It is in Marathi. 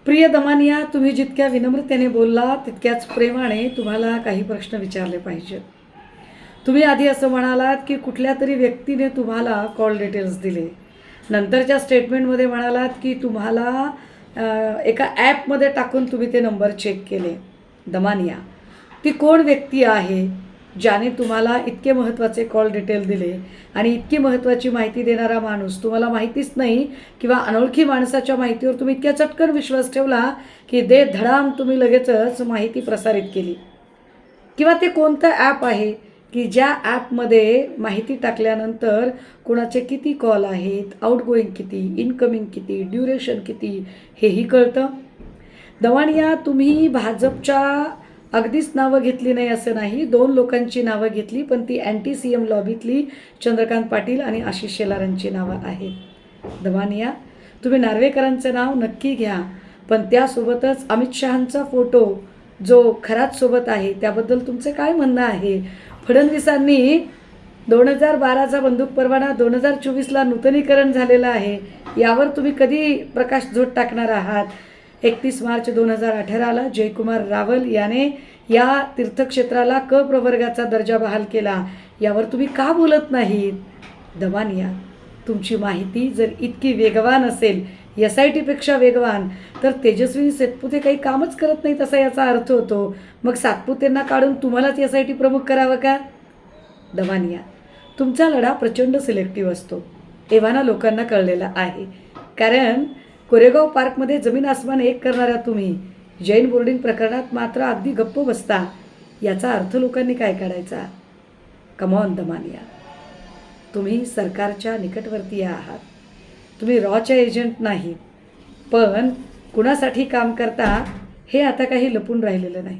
प्रिय दमानिया, तुम्ही जितक्या विनम्रतेने बोलला तितक्याच प्रेमाने तुम्हाला काही प्रश्न विचारले पाहिजेत. तुम्ही आधी असं म्हणालात की कुठल्या तरी व्यक्तीने तुम्हाला कॉल डिटेल्स दिले. नंतरच्या स्टेटमेंटमध्ये म्हणालात की तुम्हाला एका ॲपमध्ये टाकून तुम्ही ते नंबर चेक केले. दमानिया, ती कोण व्यक्ती आहे ज्याने तुम्हाला इतके महत्त्वाचे कॉल डिटेल दिले आणि इतकी महत्त्वाची माहिती देणारा माणूस तुम्हाला माहितीच नाही किंवा अनोळखी माणसाच्या माहितीवर तुम्ही इतक्या चटकन विश्वास ठेवला की दे धडाम तुम्ही लगेचच माहिती प्रसारित केली? किंवा ते कोणतं ॲप आहे की ज्या ॲपमध्ये माहिती टाकल्यानंतर कोणाचे किती कॉल आहेत, आउटगोईंग किती, इनकमिंग किती, ड्युरेशन किती हेही कळतं? दवानिया, तुम्ही भाजपच्या अगदीच नावं घेतली नाही असं नाही, 2 लोकांची नावं घेतली, पण ती अँटी CM लॉबीतली चंद्रकांत पाटील आणि आशिष शेलारांची नावं आहेत. दवानिया, तुम्ही नार्वेकरांचं नाव नक्की घ्या, पण त्यासोबतच अमित शहांचा फोटो जो खराच सोबत आहे त्याबद्दल तुमचं काय म्हणणं आहे? फडणवीसांनी 2012चा बंदूक परवाना 2024ला नूतनीकरण झालेलं आहे, यावर तुम्ही कधी प्रकाशझोत टाकणार आहात? 31 मार्च 2018ला जयकुमार रावल याने या तीर्थक्षेत्राला क प्रवर्गाचा दर्जा बहाल केला, यावर तुम्ही का बोलत नाहीत? दमानिया, तुमची माहिती जर इतकी वेगवान असेल, SITपेक्षा वेगवान, तर तेजस्विनी सातपुते काही कामच करत नाहीत असा याचा अर्थ होतो. मग सातपुतेंना काढून तुम्हालाच SIT प्रमुख करावं का? दमानिया, तुमचा लढा प्रचंड सिलेक्टिव्ह असतो, एव्हाना लोकांना कळलेला आहे. कारण कोरेगाव पार्कमध्ये जमीन आसमान एक करणाऱ्या तुम्ही जैन बोर्डिंग प्रकरणात मात्र अगदी गप्प बसता. याचा अर्थ लोकांनी काय काढायचा? कमॉन दमानिया, तुम्ही सरकारच्या निकटवर्तीय आहात, तुम्ही रॉच्या एजंट नाही, पण कुणासाठी काम करता हे आता काही लपून राहिलेलं नाही.